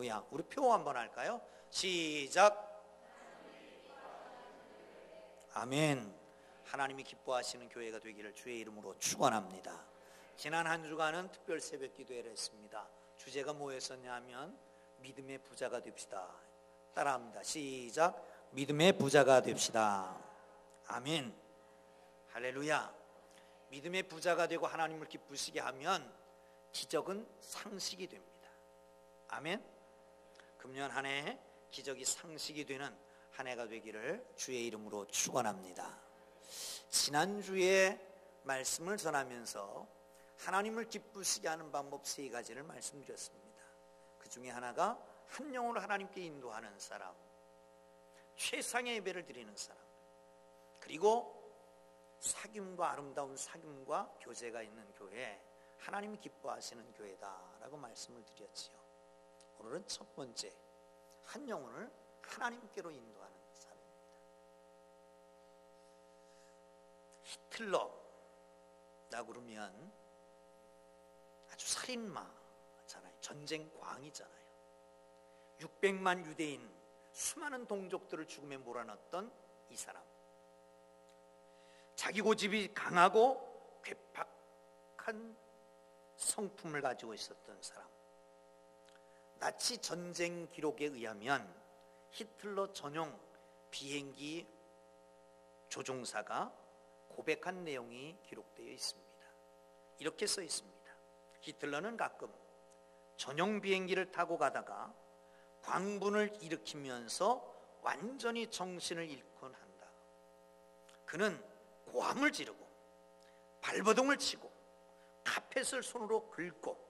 할렐루야. 우리 표 한번 할까요? 시작. 아멘. 하나님이 기뻐하시는 교회가 되기를 주의 이름으로 축원합니다. 지난 한 주간은 특별 새벽 기도회를 했습니다. 주제가 뭐였었냐 하면 믿음의 부자가 됩시다. 따라합니다. 시작. 믿음의 부자가 됩시다. 아멘. 할렐루야. 믿음의 부자가 되고 하나님을 기쁘시게 하면 기적은 상식이 됩니다. 아멘. 금년 한 해 기적이 상식이 되는 한 해가 되기를 주의 이름으로 축원합니다. 지난주에 말씀을 전하면서 하나님을 기쁘시게 하는 방법 3가지를 말씀드렸습니다. 그 중에 하나가 한 영혼을 하나님께 인도하는 사람, 최상의 예배를 드리는 사람, 그리고 사귐과 아름다운 사귐과 교제가 있는 교회, 하나님이 기뻐하시는 교회다라고 말씀을 드렸지요. 오늘은 첫 번째, 한 영혼을 하나님께로 인도하는 사람입니다. 히틀러라고 그러면 아주 살인마잖아요. 전쟁광이잖아요. 600만 유대인, 수많은 동족들을 죽음에 몰아넣었던 이 사람, 자기 고집이 강하고 괴팍한 성품을 가지고 있었던 사람. 나치 전쟁 기록에 의하면 히틀러 전용 비행기 조종사가 고백한 내용이 기록되어 있습니다. 이렇게 써 있습니다. 히틀러는 가끔 전용 비행기를 타고 가다가 광분을 일으키면서 완전히 정신을 잃곤 한다. 그는 고함을 지르고 발버둥을 치고 카펫을 손으로 긁고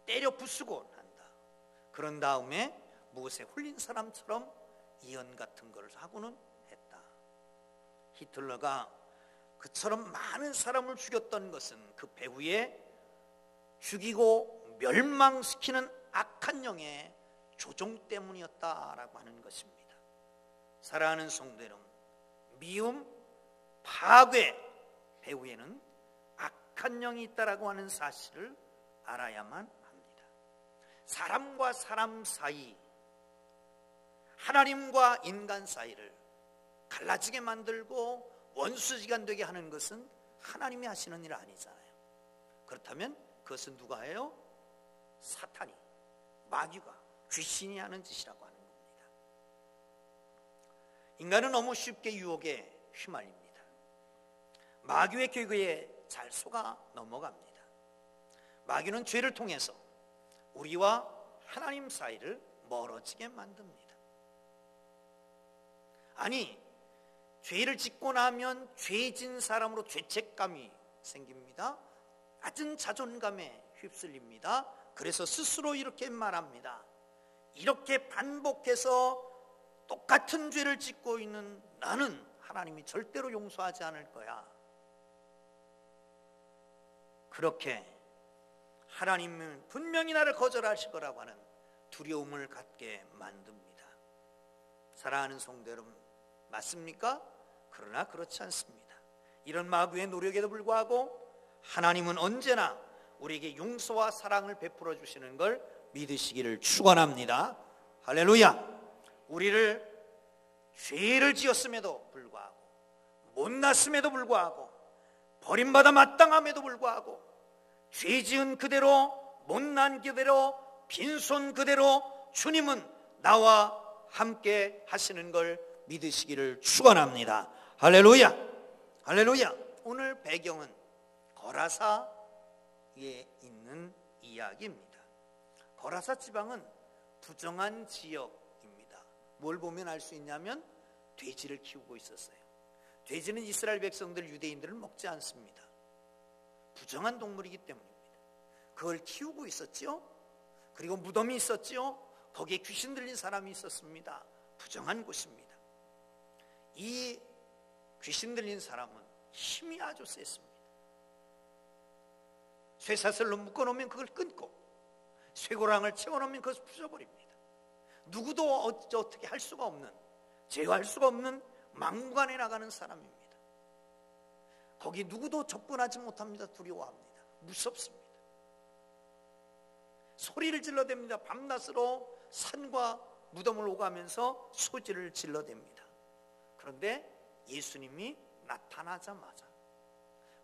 때려 부수곤 한다. 그런 다음에 무엇에 홀린 사람처럼 이언 같은 것을 하고는 했다. 히틀러가 그처럼 많은 사람을 죽였던 것은 그 배후에 죽이고 멸망시키는 악한 영의 조종 때문이었다라고 하는 것입니다. 사랑하는 성도 여러분, 미움, 파괴 배후에는 악한 영이 있다라고 하는 사실을 알아야만 합니다. 사람과 사람 사이, 하나님과 인간 사이를 갈라지게 만들고 원수지간 되게 하는 것은 하나님이 하시는 일 아니잖아요. 그렇다면 그것은 누가 해요? 사탄이, 마귀가, 귀신이 하는 짓이라고 하는 겁니다. 인간은 너무 쉽게 유혹에 휘말립니다. 마귀의 계획에 잘 속아 넘어갑니다. 마귀는 죄를 통해서 우리와 하나님 사이를 멀어지게 만듭니다. 아니, 죄를 짓고 나면 죄진 사람으로 죄책감이 생깁니다. 낮은 자존감에 휩쓸립니다. 그래서 스스로 이렇게 말합니다. 이렇게 반복해서 똑같은 죄를 짓고 있는 나는 하나님이 절대로 용서하지 않을 거야. 그렇게 하나님은 분명히 나를 거절하실 거라고 하는 두려움을 갖게 만듭니다. 사랑하는 성도 여러분, 맞습니까? 그러나 그렇지 않습니다. 이런 마귀의 노력에도 불구하고 하나님은 언제나 우리에게 용서와 사랑을 베풀어 주시는 걸 믿으시기를 축원합니다. 할렐루야. 우리를 죄를 지었음에도 불구하고, 못났음에도 불구하고, 버림받아 마땅함에도 불구하고, 죄 지은 그대로, 못난 그대로, 빈손 그대로 주님은 나와 함께 하시는 걸 믿으시기를 축원합니다. 할렐루야. 할렐루야. 오늘 배경은 거라사에 있는 이야기입니다. 거라사 지방은 부정한 지역입니다. 뭘 보면 알 수 있냐면 돼지를 키우고 있었어요. 돼지는 이스라엘 백성들, 유대인들을 먹지 않습니다. 부정한 동물이기 때문입니다. 그걸 키우고 있었죠. 그리고 무덤이 있었죠. 거기에 귀신 들린 사람이 있었습니다. 부정한 곳입니다. 이 귀신 들린 사람은 힘이 아주 셌습니다. 쇠사슬로 묶어놓으면 그걸 끊고, 쇠고랑을 채워놓으면 그것을 부숴버립니다. 누구도 어떻게 할 수가 없는, 제어할 수가 없는 막무가내 나가는 사람입니다. 거기 누구도 접근하지 못합니다. 두려워합니다. 무섭습니다. 소리를 질러댑니다. 밤낮으로 산과 무덤을 오가면서 소리를 질러댑니다. 그런데 예수님이 나타나자마자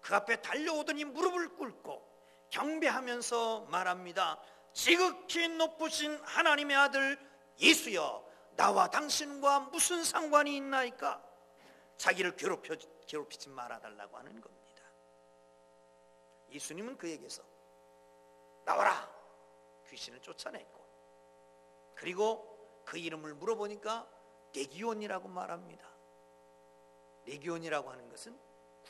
그 앞에 달려오더니 무릎을 꿇고 경배하면서 말합니다. 지극히 높으신 하나님의 아들 예수여, 나와 당신과 무슨 상관이 있나이까? 자기를 괴롭히지 말아달라고 하는 겁니다. 예수님은 그에게서 나와라, 귀신을 쫓아냈고, 그리고 그 이름을 물어보니까 레기온이라고 말합니다. 레기온이라고 하는 것은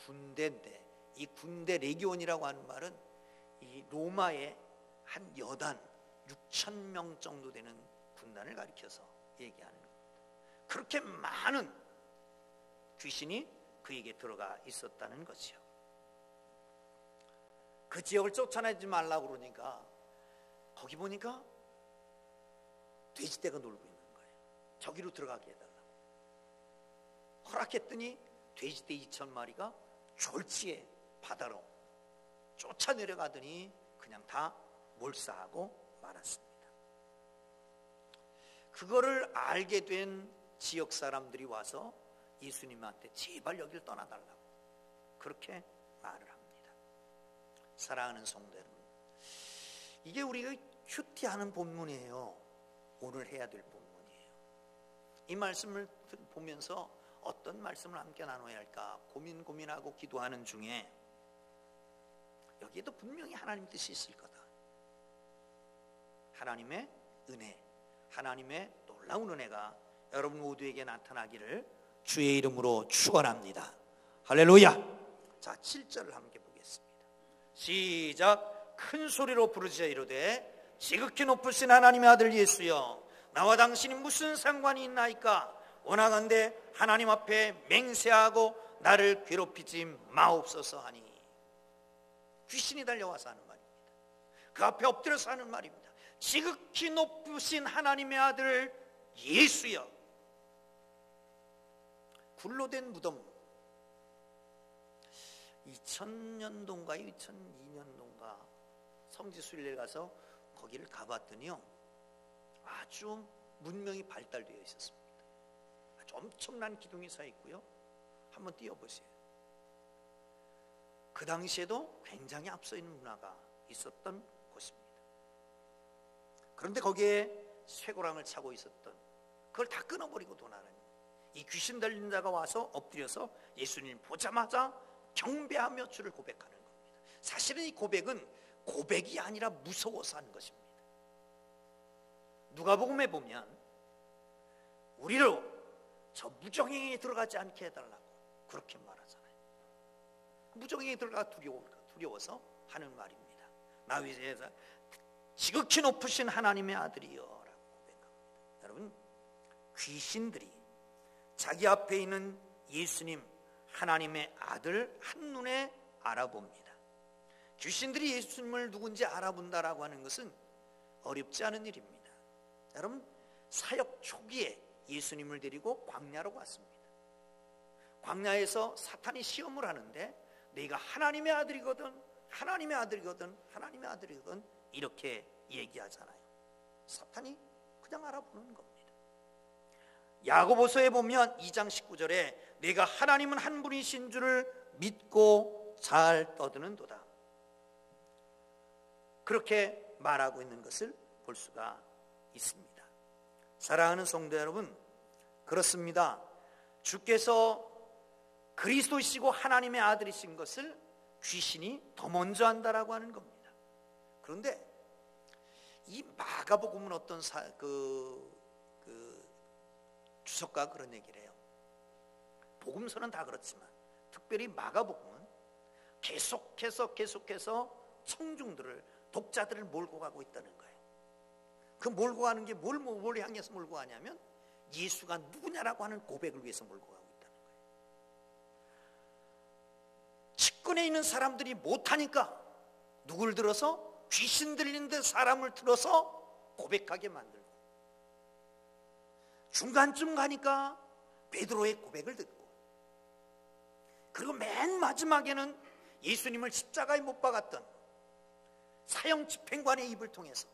군대인데, 이 군대 레기온이라고 하는 말은 이 로마의 한 여단 6,000명 정도 되는 군단을 가리켜서 얘기하는 겁니다. 그렇게 많은 귀신이 그에게 들어가 있었다는 것이요. 그 지역을 쫓아내지 말라고 그러니까 거기 보니까 돼지떼가 놀고 있는 거예요. 저기로 들어가게 해달라고 허락했더니 돼지떼 2,000마리가 졸지에 바다로 쫓아내려가더니 그냥 다 몰사하고 말았습니다. 그거를 알게 된 지역 사람들이 와서 예수님한테 제발 여기를 떠나달라고 그렇게 말을 합니다. 사랑하는 성도 여러분, 이게 우리가 큐티하는 본문이에요. 오늘 해야 될 본문이에요. 이 말씀을 보면서 어떤 말씀을 함께 나눠야 할까 고민하고 기도하는 중에 여기에도 분명히 하나님 뜻이 있을 거다. 하나님의 은혜, 하나님의 놀라운 은혜가 여러분 모두에게 나타나기를 주의 이름으로 축원합니다. 할렐루야. 자, 7절을 함께 보겠습니다. 시작. 큰 소리로 부르짖어 이르되 지극히 높으신 하나님의 아들 예수여, 나와 당신이 무슨 상관이 있나이까? 원하건대 하나님 앞에 맹세하고 나를 괴롭히지 마옵소서 하니. 귀신이 달려와서 하는 말입니다. 그 앞에 엎드려서 하는 말입니다. 지극히 높으신 하나님의 아들 예수여. 굴로 된 무덤, 2000년도인가 2002년도인가 성지순례를 가서 거기를 가봤더니요, 아주 문명이 발달되어 있었습니다. 아주 엄청난 기둥이 서 있고요. 한번 뛰어보세요. 그 당시에도 굉장히 앞서 있는 문화가 있었던 곳입니다. 그런데 거기에 쇠고랑을 차고 있었던, 그걸 다 끊어버리고 도나라니 이 귀신 들린 자가 와서 엎드려서 예수님 보자마자 경배하며 주를 고백하는 겁니다. 사실은 이 고백은 고백이 아니라 무서워서 하는 것입니다. 누가복음에 보면 우리로 저 무정행에 들어가지 않게 해달라고 그렇게 말하잖아요. 무정행에 들어가 두려워서 하는 말입니다. 나 위에서 지극히 높으신 하나님의 아들이여 라고 고백합니다. 여러분, 귀신들이 자기 앞에 있는 예수님 하나님의 아들 한눈에 알아봅니다. 귀신들이 예수님을 누군지 알아본다라고 하는 것은 어렵지 않은 일입니다. 여러분, 사역 초기에 예수님을 데리고 광야로 갔습니다. 광야에서 사탄이 시험을 하는데 네가 하나님의 아들이거든, 하나님의 아들이거든, 하나님의 아들이거든 이렇게 얘기하잖아요. 사탄이 그냥 알아보는 겁니다. 야고보서에 보면 2장 19절에 내가 하나님은 한 분이신 줄을 믿고 잘 떠드는도다, 그렇게 말하고 있는 것을 볼 수가 있습니다. 사랑하는 성도 여러분, 그렇습니다. 주께서 그리스도이시고 하나님의 아들이신 것을 귀신이 더 먼저 한다라고 하는 겁니다. 그런데 이 마가복음은 어떤 주석가가 그런 얘기를 해요. 복음서는 다 그렇지만 특별히 마가복음은 계속해서 청중들을, 독자들을 몰고 가고 있다는 거예요. 그 몰고 가는 게 뭘 향해서 몰고 가냐면 예수가 누구냐라고 하는 고백을 위해서 몰고 가고 있다는 거예요. 측근에 있는 사람들이 못하니까 누굴 들어서? 귀신 들린 데 사람을 들어서 고백하게 만들고, 중간쯤 가니까 베드로의 고백을 듣고, 그리고 맨 마지막에는 예수님을 십자가에 못 박았던 사형 집행관의 입을 통해서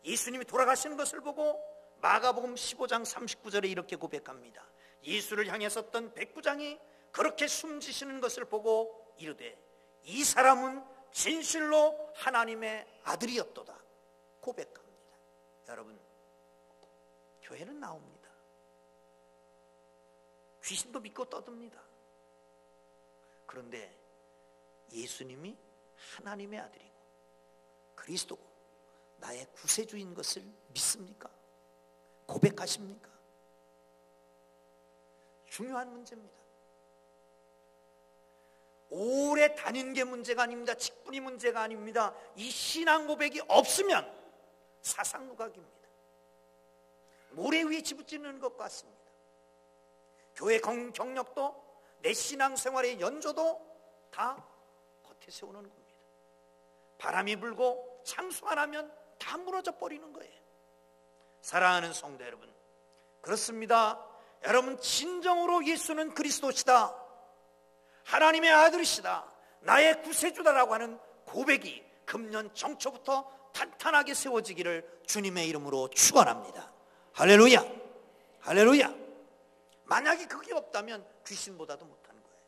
예수님이 돌아가시는 것을 보고 마가복음 15장 39절에 이렇게 고백합니다. 예수를 향해 섰던 백부장이 그렇게 숨지시는 것을 보고 이르되 이 사람은 진실로 하나님의 아들이었도다 고백합니다. 여러분, 교회는 나옵니다. 귀신도 믿고 떠듭니다. 그런데 예수님이 하나님의 아들이고 그리스도고 나의 구세주인 것을 믿습니까? 고백하십니까? 중요한 문제입니다. 오래 다닌 게 문제가 아닙니다. 직분이 문제가 아닙니다. 이 신앙 고백이 없으면 사상누각입니다. 모래 위에 집어찌는 것 같습니다. 교회 경력도 내 신앙생활의 연조도 다 겉에 세우는 겁니다. 바람이 불고 창수만 하면 다 무너져 버리는 거예요. 사랑하는 성도 여러분, 그렇습니다. 여러분, 진정으로 예수는 그리스도시다, 하나님의 아들이시다, 나의 구세주다라고 하는 고백이 금년 정초부터 탄탄하게 세워지기를 주님의 이름으로 축원합니다. 할렐루야, 할렐루야. 만약에 그게 없다면 귀신보다도 못하는 거예요.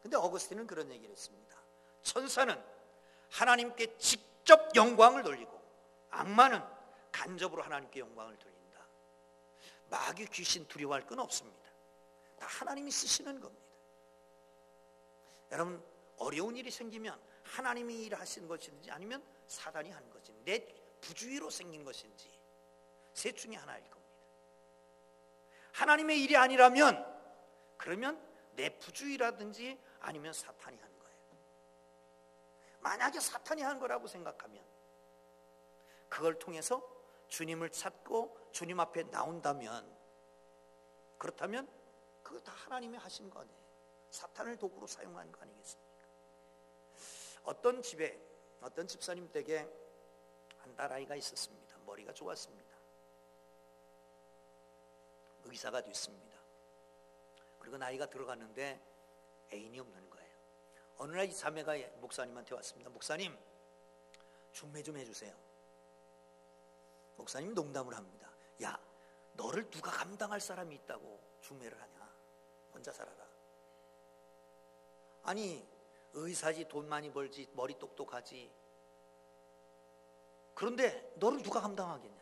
근데 어거스틴은 그런 얘기를 했습니다. 천사는 하나님께 직접 영광을 돌리고 악마는 간접으로 하나님께 영광을 돌린다. 마귀 귀신 두려워할 건 없습니다. 다 하나님이 쓰시는 겁니다. 여러분, 어려운 일이 생기면 하나님이 일하시는 것인지 아니면 사단이 하는 것인지, 내 부주의로 생긴 것인지 셋 중에 하나일 겁니다. 하나님의 일이 아니라면 그러면 내 부주의라든지 아니면 사탄이 한 거예요. 만약에 사탄이 한 거라고 생각하면 그걸 통해서 주님을 찾고 주님 앞에 나온다면, 그렇다면 그거 다 하나님이 하신 거 아니에요. 사탄을 도구로 사용한 거 아니겠습니까? 어떤 집에 어떤 집사님 댁에 한 딸아이가 있었습니다. 머리가 좋았습니다. 의사가 됐습니다. 그리고 나이가 들어갔는데 애인이 없는 거예요. 어느 날 이 자매가 목사님한테 왔습니다. 목사님, 중매 좀 해주세요. 목사님 농담을 합니다. 야, 너를 누가 감당할 사람이 있다고 중매를 하냐? 혼자 살아라. 아니, 의사지, 돈 많이 벌지, 머리 똑똑하지. 그런데 너를 누가 감당하겠냐?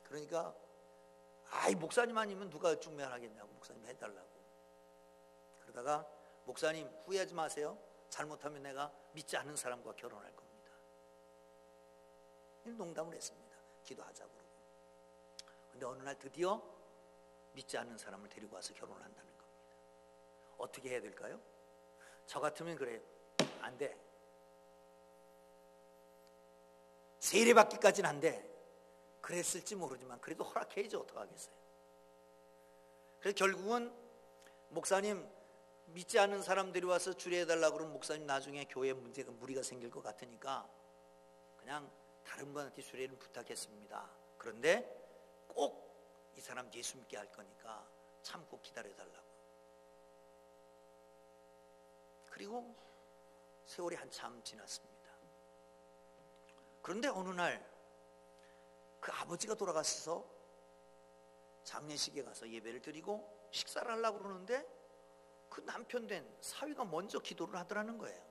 그러니까 아이, 목사님 아니면 누가 중매를 하겠냐고, 목사님 해달라고. 그러다가 목사님 후회하지 마세요. 잘못하면 내가 믿지 않는 사람과 결혼할 겁니다. 농담을 했습니다. 기도하자고 그러고. 근데 어느 날 드디어 믿지 않는 사람을 데리고 와서 결혼을 한다는 겁니다. 어떻게 해야 될까요? 저 같으면 그래요. 안 돼. 세례받기까지는 안 돼. 그랬을지 모르지만 그래도 허락해야지 어떡하겠어요. 그래서 결국은 목사님 믿지 않는 사람들이 와서 주례해달라고 그러면 목사님 나중에 교회에 문제가 무리가 생길 것 같으니까 그냥 다른 분한테 수레를 부탁했습니다. 그런데 꼭 이 사람 예수 믿게 할 거니까 참고 기다려달라고. 그리고 세월이 한참 지났습니다. 그런데 어느 날 그 아버지가 돌아가셔서 장례식에 가서 예배를 드리고 식사를 하려고 그러는데 그 남편 된 사위가 먼저 기도를 하더라는 거예요.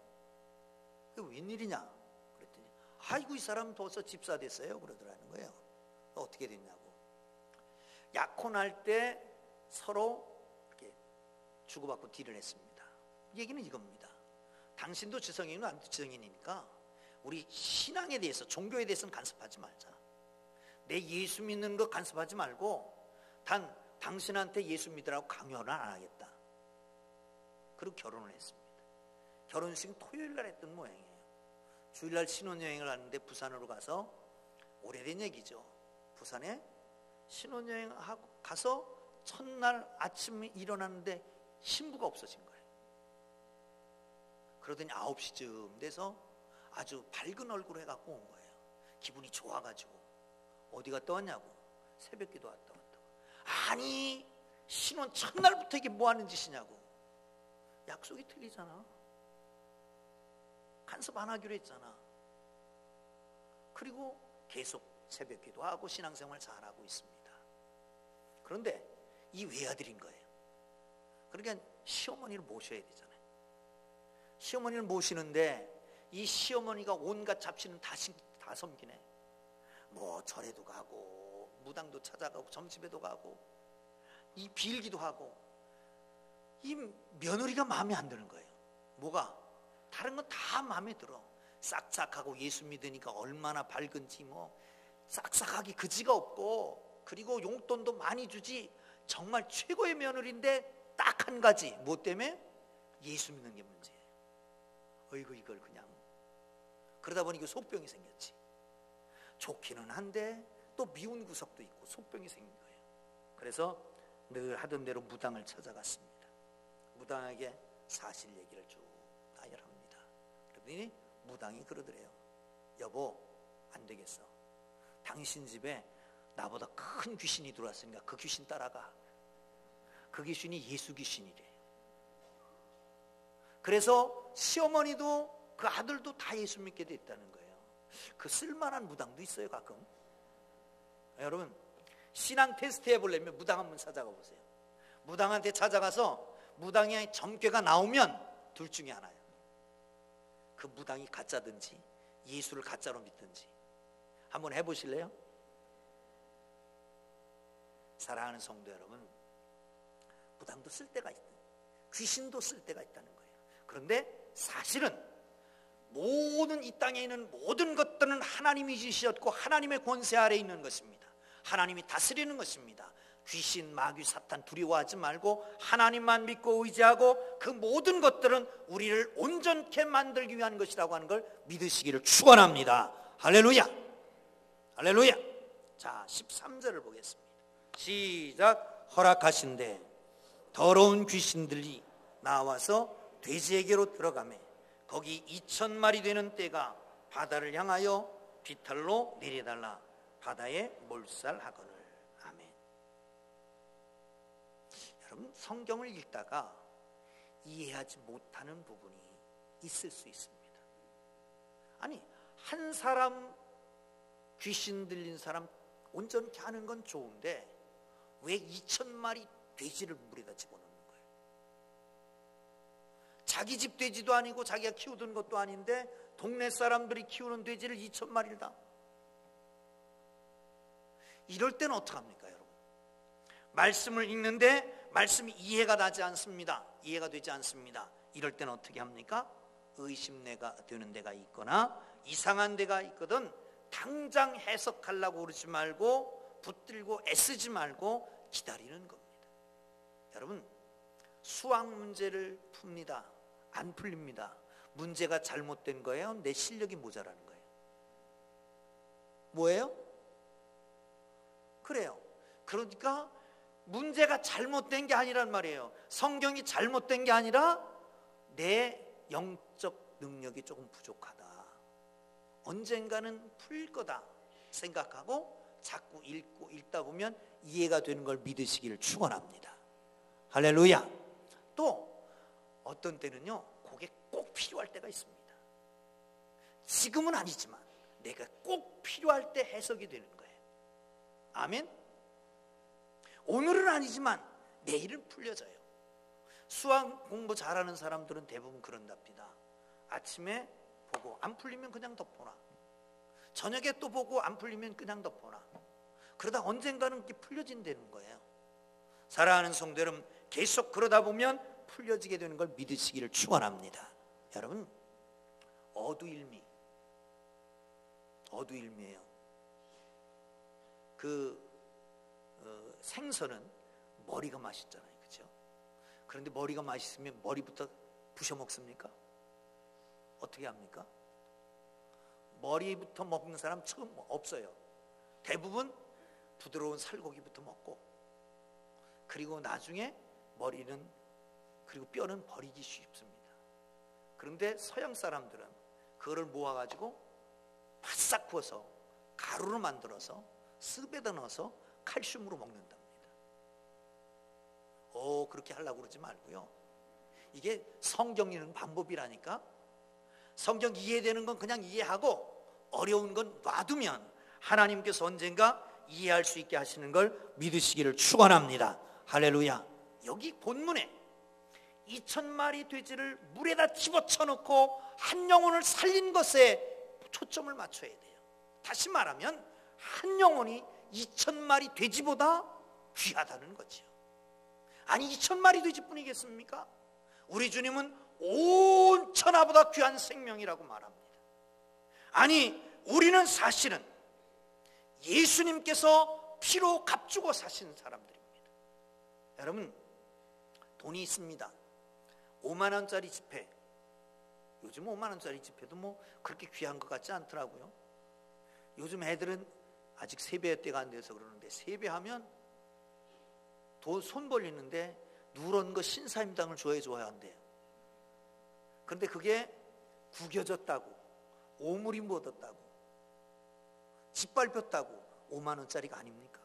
그게 웬일이냐? 아이고, 이 사람 벌써 집사 됐어요 그러더라는 거예요. 어떻게 됐냐고. 약혼할 때 서로 이렇게 주고받고 딜을 했습니다. 얘기는 이겁니다. 당신도 지성인이고 나도 지성인이니까 우리 신앙에 대해서, 종교에 대해서는 간섭하지 말자. 내 예수 믿는 거 간섭하지 말고 단 당신한테 예수 믿으라고 강요는 안 하겠다. 그리고 결혼을 했습니다. 결혼식은 토요일 날 했던 모양이에요. 주일날 신혼여행을 하는데 부산으로 가서, 오래된 얘기죠. 부산에 신혼여행하고 가서 첫날 아침에 일어났는데 신부가 없어진 거예요. 그러더니 9시쯤 돼서 아주 밝은 얼굴을 해갖고 온 거예요. 기분이 좋아가지고. 어디 갔다 왔냐고. 새벽기도 왔다 왔다고. 아니, 신혼 첫날부터 이게 뭐 하는 짓이냐고. 약속이 틀리잖아. 간섭 안 하기로 했잖아. 그리고 계속 새벽 기도하고 신앙생활 잘하고 있습니다. 그런데 이 외아들인 거예요. 그러니까 시어머니를 모셔야 되잖아요. 시어머니를 모시는데 이 시어머니가 온갖 잡신은 다 섬기네. 뭐 절에도 가고 무당도 찾아가고 점집에도 가고 이 빌기도 하고. 이 며느리가 마음에 안 드는 거예요. 뭐가? 다른 건 다 마음에 들어. 싹싹하고 예수 믿으니까 얼마나 밝은지 뭐 싹싹하기 그지가 없고, 그리고 용돈도 많이 주지. 정말 최고의 며느리인데 딱 한 가지, 뭐 때문에? 예수 믿는 게 문제예요. 어이구, 이걸 그냥. 그러다 보니 그 속병이 생겼지. 좋기는 한데 또 미운 구석도 있고 속병이 생긴 거예요. 그래서 늘 하던 대로 무당을 찾아갔습니다. 무당에게 사실 얘기를 쭉 나열합니다. 그랬더니 무당이 그러더래요. 여보, 안 되겠어. 당신 집에 나보다 큰 귀신이 들어왔으니까 그 귀신 따라가. 그 귀신이 예수 귀신이래. 그래서 시어머니도 그 아들도 다 예수 믿게 됐다는 거예요. 그 쓸만한 무당도 있어요, 가끔. 여러분, 신앙 테스트 해보려면 무당 한번 찾아가 보세요. 무당한테 찾아가서 무당의 점괘가 나오면 둘 중에 하나예요. 그 무당이 가짜든지 예수를 가짜로 믿든지. 한번 해보실래요? 사랑하는 성도 여러분, 무당도 쓸 때가 있다. 귀신도 쓸 때가 있다는 거예요. 그런데 사실은 모든 이 땅에 있는 모든 것들은 하나님이 지으셨고 하나님의 권세 아래에 있는 것입니다. 하나님이 다스리는 것입니다. 귀신, 마귀, 사탄 두려워하지 말고 하나님만 믿고 의지하고 그 모든 것들은 우리를 온전케 만들기 위한 것이라고 하는 걸 믿으시기를 축원합니다. 할렐루야. 할렐루야. 자, 13절을 보겠습니다. 시작. 허락하신대 더러운 귀신들이 나와서 돼지에게로 들어가매 거기 2,000마리 되는 떼가 바다를 향하여 비탈로 내려달라 바다에 몰살하거늘. 아멘. 여러분, 성경을 읽다가 이해하지 못하는 부분이 있을 수 있습니다. 아니, 한 사람 귀신 들린 사람 온전케 하는 건 좋은데 왜 2,000마리 돼지를 물에다 집어넣는 거예요? 자기 집 돼지도 아니고 자기가 키우던 것도 아닌데 동네 사람들이 키우는 돼지를 2,000마리를 다. 이럴 때는 어떡합니까, 여러분? 말씀을 읽는데 말씀이 이해가 나지 않습니다. 이해가 되지 않습니다. 이럴 때는 어떻게 합니까? 의심내가 되는 데가 있거나 이상한 데가 있거든 당장 해석하려고 그러지 말고 붙들고 애쓰지 말고 기다리는 겁니다. 여러분, 수학 문제를 풉니다. 안 풀립니다. 문제가 잘못된 거예요? 내 실력이 모자라는 거예요? 뭐예요? 그래요. 그러니까 문제가 잘못된 게 아니란 말이에요. 성경이 잘못된 게 아니라 내 영적 능력이 조금 부족하다. 언젠가는 풀릴 거다 생각하고 자꾸 읽다 보면 이해가 되는 걸 믿으시기를 축원합니다. 할렐루야. 또 어떤 때는요, 그게 꼭 필요할 때가 있습니다. 지금은 아니지만 내가 꼭 필요할 때 해석이 되는 거예요. 아멘. 오늘은 아니지만 내일은 풀려져요. 수학 공부 잘하는 사람들은 대부분 그런답니다. 아침에 보고 안 풀리면 그냥 덮어놔. 저녁에 또 보고 안 풀리면 그냥 덮어놔. 그러다 언젠가는 이게 풀려진다는 거예요. 사랑하는 성도 여러분, 계속 그러다 보면 풀려지게 되는 걸 믿으시기를 축원합니다. 여러분, 어두일미예요. 생선은 머리가 맛있잖아요, 그렇죠? 그런데 머리가 맛있으면 머리부터 부셔 먹습니까? 어떻게 합니까? 머리부터 먹는 사람 처음 없어요. 대부분 부드러운 살고기부터 먹고, 그리고 나중에 머리는 그리고 뼈는 버리기 쉽습니다. 그런데 서양 사람들은 그거를 모아가지고 바싹 구워서 가루로 만들어서 습에다 넣어서 칼슘으로 먹는답니다. 그렇게 하려고 그러지 말고요. 이게 성경 읽는 방법이라니까. 성경 이해되는 건 그냥 이해하고 어려운 건 놔두면 하나님께서 언젠가 이해할 수 있게 하시는 걸 믿으시기를 축원합니다. 할렐루야. 여기 본문에 2,000마리 돼지를 물에다 집어쳐놓고 한 영혼을 살린 것에 초점을 맞춰야 돼요. 다시 말하면 한 영혼이 2,000마리 돼지보다 귀하다는 거죠. 아니 2,000마리 돼지뿐이겠습니까? 우리 주님은 온 천하보다 귀한 생명이라고 말합니다. 아니 우리는 사실은 예수님께서 피로 값주고 사신 사람들입니다. 여러분 돈이 있습니다. 5만 원짜리 지폐, 요즘 5만 원짜리 지폐도 뭐 그렇게 귀한 것 같지 않더라고요. 요즘 애들은 아직 세배 때가 안 돼서 그러는데 세배하면 돈 손 벌리는데 누런 거 신사임당을 줘야 한대요. 그런데 그게 구겨졌다고, 오물이 묻었다고, 짓밟혔다고 5만 원짜리가 아닙니까?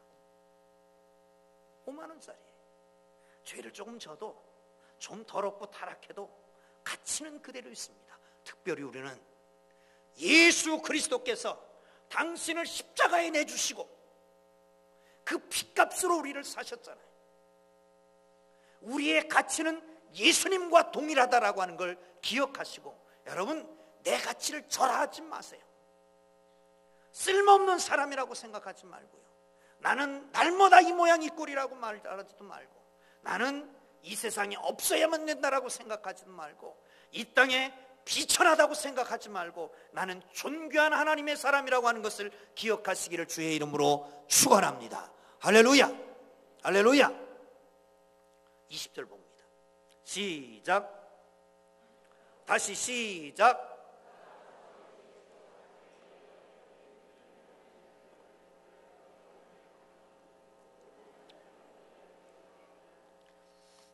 5만 원짜리예요. 죄를 조금 져도 좀 더럽고 타락해도 가치는 그대로 있습니다. 특별히 우리는 예수 그리스도께서 당신을 십자가에 내주시고 그 핏값으로 우리를 사셨잖아요. 우리의 가치는 예수님과 동일하다라고 하는 걸 기억하시고, 여러분 내 가치를 절하하지 마세요. 쓸모없는 사람이라고 생각하지 말고요. 나는 날마다 이 모양 이 꼴이라고 말하지도 말고, 나는 이 세상에 없어야만 된다라고 생각하지도 말고, 이 땅에 비천하다고 생각하지 말고, 나는 존귀한 하나님의 사람이라고 하는 것을 기억하시기를 주의 이름으로 축원합니다. 할렐루야. 할렐루야. 20절 봅니다. 시작. 다시 시작.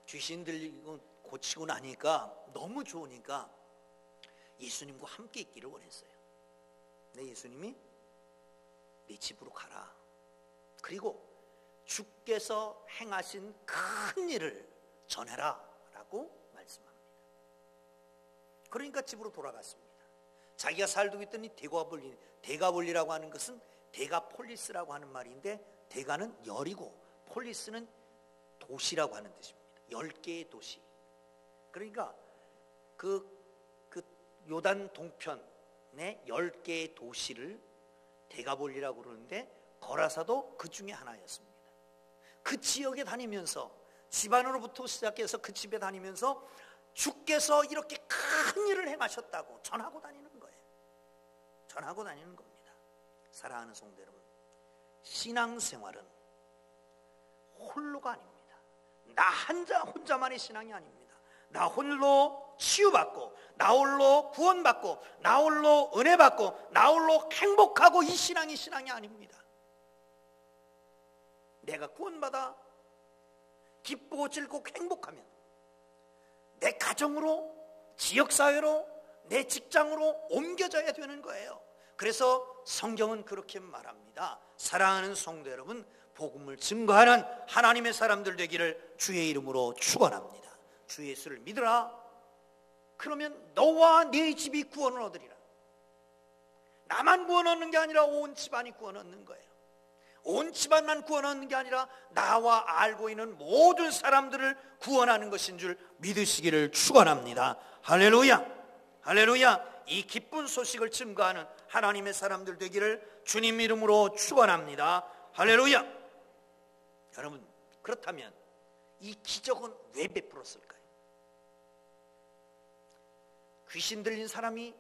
귀신 들리고 고치고 나니까 너무 좋으니까 예수님과 함께 있기를 원했어요. 내 예수님이 네 집으로 가라. 그리고 주께서 행하신 큰 일을 전해라 라고 말씀합니다. 그러니까 집으로 돌아갔습니다. 자기가 살고 있던 이 데가볼리라고 하는 것은 데가폴리스라고 하는 말인데, 데가는 열이고 폴리스는 도시라고 하는 뜻입니다. 10개의 도시. 그러니까 그 요단 동편의 10개의 도시를 데가볼리라고 그러는데, 거라사도 그 중에 하나였습니다. 그 지역에 다니면서, 집안으로부터 시작해서 그 집에 다니면서 주께서 이렇게 큰 일을 행하셨다고 전하고 다니는 거예요. 전하고 다니는 겁니다. 사랑하는 성도 여러분, 신앙생활은 홀로가 아닙니다. 나 혼자만의 신앙이 아닙니다. 나 홀로 치유받고, 나 홀로 구원받고, 나 홀로 은혜받고, 나 홀로 행복하고, 이 신앙이 아닙니다. 내가 구원받아 기쁘고 즐겁고 행복하면 내 가정으로, 지역사회로, 내 직장으로 옮겨져야 되는 거예요. 그래서 성경은 그렇게 말합니다. 사랑하는 성도 여러분, 복음을 증거하는 하나님의 사람들 되기를 주의 이름으로 축원합니다. 주 예수를 믿으라. 그러면 너와 네 집이 구원을 얻으리라. 나만 구원 얻는 게 아니라 온 집안이 구원 얻는 거예요. 온 집안만 구원 얻는 게 아니라 나와 알고 있는 모든 사람들을 구원하는 것인 줄 믿으시기를 축원합니다. 할렐루야. 할렐루야. 이 기쁜 소식을 증거하는 하나님의 사람들 되기를 주님 이름으로 축원합니다. 할렐루야. 여러분, 그렇다면 이 기적은 왜 베풀었을까요? 귀신 들린 사람이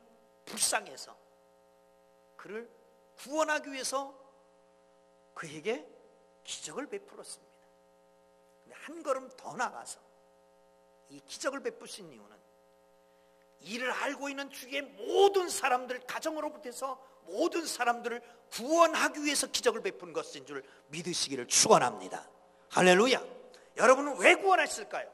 불쌍해서 그를 구원하기 위해서 그에게 기적을 베풀었습니다. 근데 한 걸음 더 나가서 이 기적을 베푸신 이유는 이를 알고 있는 주위의 모든 사람들, 가정으로부터 모든 사람들을 구원하기 위해서 기적을 베푼 것인 줄 믿으시기를 축원합니다. 할렐루야. 여러분은 왜 구원했을까요?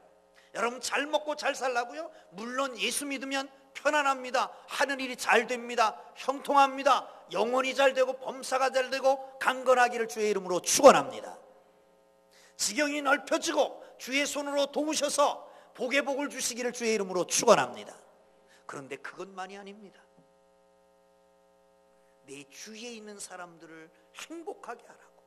여러분 잘 먹고 잘 살라고요? 물론 예수 믿으면 편안합니다. 하는 일이 잘 됩니다. 형통합니다. 영혼이 잘 되고 범사가 잘 되고 강건하기를 주의 이름으로 축원합니다. 지경이 넓혀지고 주의 손으로 도우셔서 복의 복을 주시기를 주의 이름으로 축원합니다. 그런데 그것만이 아닙니다. 내 주위에 있는 사람들을 행복하게 하라고,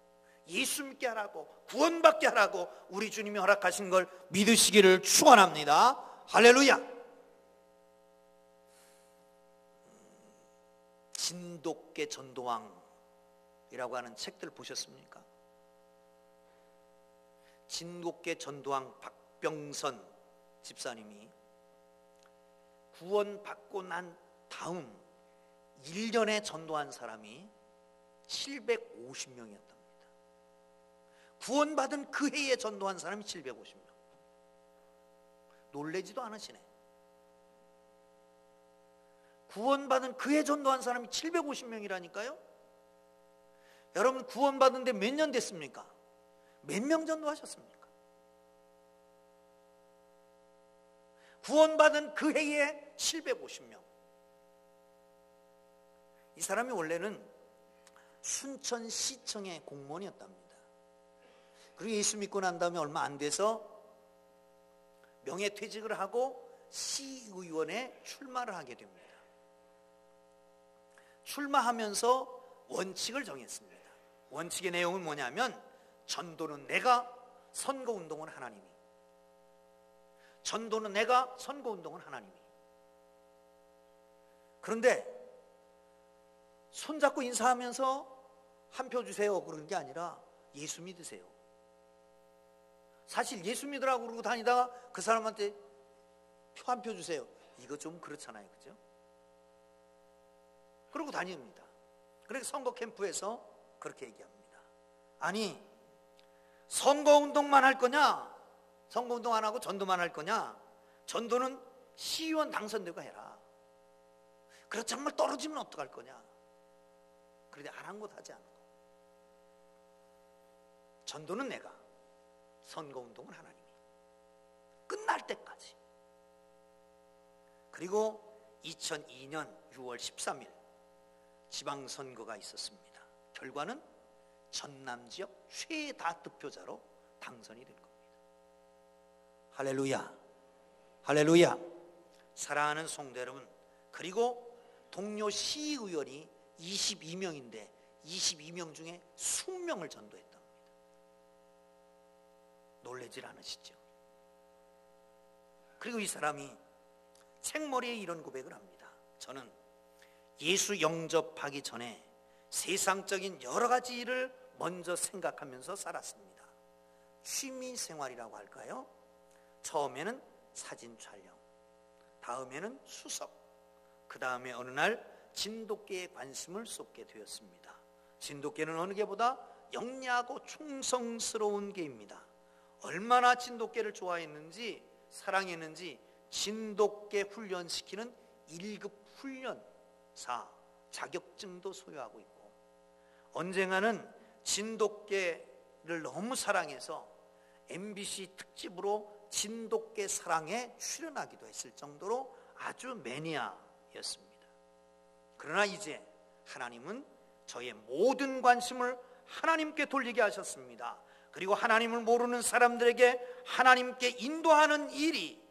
예수 믿게 하라고, 구원받게 하라고 우리 주님이 허락하신 걸 믿으시기를 축원합니다. 할렐루야. 진돗개 전도왕이라고 하는 책들 보셨습니까? 진돗개 전도왕 박병선 집사님이 구원받고 난 다음 1년에 전도한 사람이 750명이었답니다. 구원받은 그 해에 전도한 사람이 750명. 놀라지도 않으시네. 구원받은 그 해 전도한 사람이 750명이라니까요. 여러분 구원받은 데 몇 년 됐습니까? 몇 명 전도하셨습니까? 구원받은 그 해에 750명. 이 사람이 원래는 순천시청의 공무원이었답니다. 그리고 예수 믿고 난 다음에 얼마 안 돼서 명예퇴직을 하고 시의원에 출마를 하게 됩니다. 출마하면서 원칙을 정했습니다. 원칙의 내용은 뭐냐면 전도는 내가, 선거운동은 하나님이. 전도는 내가, 선거운동은 하나님이. 그런데 손잡고 인사하면서 한 표 주세요 그러는 게 아니라 예수 믿으세요. 사실 예수 믿으라고 그러고 다니다가 그 사람한테 표 한 표 주세요, 이거 좀 그렇잖아요, 그죠? 그러고 다닙니다. 그래서 선거 캠프에서 그렇게 얘기합니다. 아니 선거운동만 할 거냐, 선거운동 안 하고 전도만 할 거냐, 전도는 시의원 당선되고 해라. 그래서 정말 떨어지면 어떡할 거냐. 그런데 아랑곳 하지 않고 전도는 내가, 선거운동은 하나님이. 끝날 때까지. 그리고 2002년 6월 13일 지방선거가 있었습니다. 결과는 전남지역 최다 득표자로 당선이 된 겁니다. 할렐루야, 할렐루야. 사랑하는 성도 여러분, 그리고 동료 시의원이 22명인데 22명 중에 20명을 전도했답니다. 놀라질 않으시죠? 그리고 이 사람이 책머리에 이런 고백을 합니다. 저는 예수 영접하기 전에 세상적인 여러 가지 일을 먼저 생각하면서 살았습니다. 취미 생활이라고 할까요? 처음에는 사진 촬영, 다음에는 수석, 그 다음에 어느 날 진돗개에 관심을 쏟게 되었습니다. 진돗개는 어느 개보다 영리하고 충성스러운 개입니다. 얼마나 진돗개를 좋아했는지, 사랑했는지 진돗개 훈련시키는 1급 훈련사 자격증도 소유하고 있고, 언젠가는 진돗개를 너무 사랑해서 MBC 특집으로 진돗개 사랑에 출연하기도 했을 정도로 아주 매니아였습니다. 그러나 이제 하나님은 저의 모든 관심을 하나님께 돌리게 하셨습니다. 그리고 하나님을 모르는 사람들에게 하나님께 인도하는 일이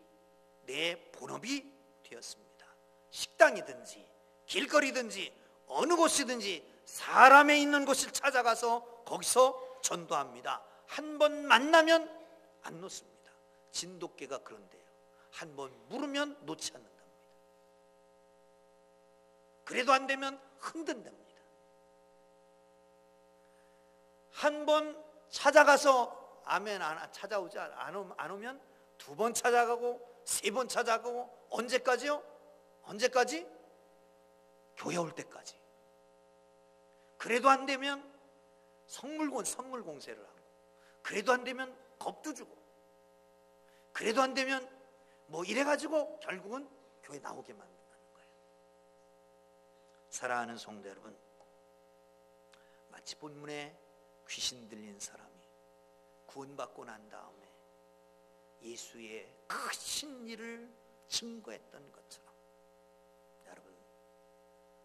내 본업이 되었습니다. 식당이든지 길거리든지 어느 곳이든지 사람의 있는 곳을 찾아가서 거기서 전도합니다. 한 번 만나면 안 놓습니다. 진돗개가 그런데요, 한 번 물으면 놓지 않는답니다. 그래도 안 되면 흔든답니다. 한 번 찾아가서 아멘 찾아오지 안 오면 2번 찾아가고 3번 찾아가고, 언제까지요? 언제까지? 교회 올 때까지. 그래도 안 되면 선물 공세를 하고, 그래도 안 되면 겁도 주고, 그래도 안 되면 뭐 이래가지고 결국은 교회 나오게 만든다는 거예요. 사랑하는 성도 여러분, 마치 본문에 귀신 들린 사람이 구원받고 난 다음에 예수의 크신 일을 증거했던 것처럼, 여러분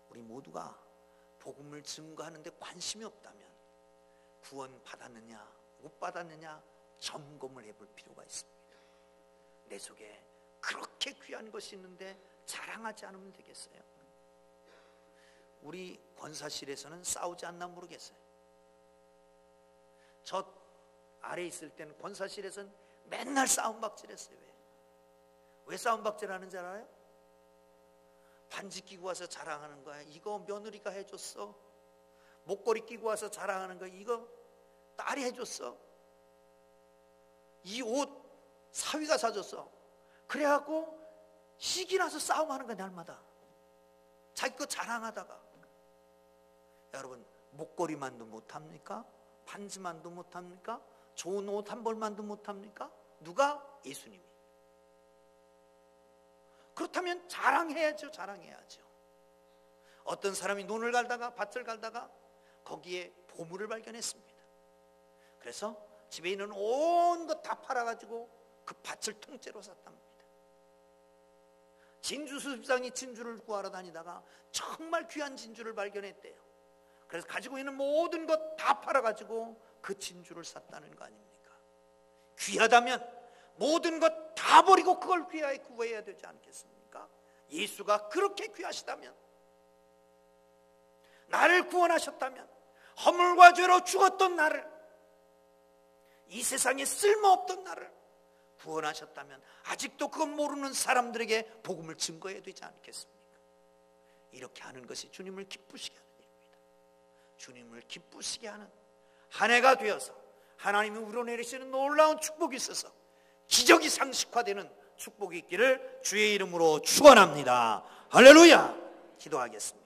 우리 모두가 복음을 증거하는데 관심이 없다면 구원 받았느냐 못 받았느냐 점검을 해볼 필요가 있습니다. 내 속에 그렇게 귀한 것이 있는데 자랑하지 않으면 되겠어요? 우리 권사실에서는 싸우지 않나 모르겠어요. 저 아래 있을 때는 권사실에서는 맨날 싸움박질했어요. 왜 싸움박질하는지 알아요? 반지 끼고 와서 자랑하는 거야. 이거 며느리가 해줬어. 목걸이 끼고 와서 자랑하는 거야. 이거 딸이 해줬어. 이 옷 사위가 사줬어. 그래갖고 시기 나서 싸움하는 거야, 날마다. 자기 거 자랑하다가. 여러분, 목걸이만도 못합니까? 반지만도 못합니까? 좋은 옷 한 벌만도 못합니까? 누가? 예수님이. 그렇다면 자랑해야죠. 자랑해야죠. 어떤 사람이 논을 갈다가 밭을 갈다가 거기에 보물을 발견했습니다. 그래서 집에 있는 온 것 다 팔아가지고 그 밭을 통째로 샀답니다. 진주 수집상이 진주를 구하러 다니다가 정말 귀한 진주를 발견했대요. 그래서 가지고 있는 모든 것 다 팔아가지고 그 진주를 샀다는 거 아닙니까? 귀하다면 모든 것 다 버리고 그걸 귀하게 구해야 되지 않겠습니까? 예수가 그렇게 귀하시다면, 나를 구원하셨다면, 허물과 죄로 죽었던 나를, 이 세상에 쓸모없던 나를 구원하셨다면 아직도 그건 모르는 사람들에게 복음을 증거해야 되지 않겠습니까? 이렇게 하는 것이 주님을 기쁘시게 하는 일입니다. 주님을 기쁘시게 하는 한 해가 되어서 하나님이 우러내리시는 놀라운 축복이 있어서 기적이 상식화되는 축복이 있기를 주의 이름으로 축원합니다. 할렐루야. 기도하겠습니다.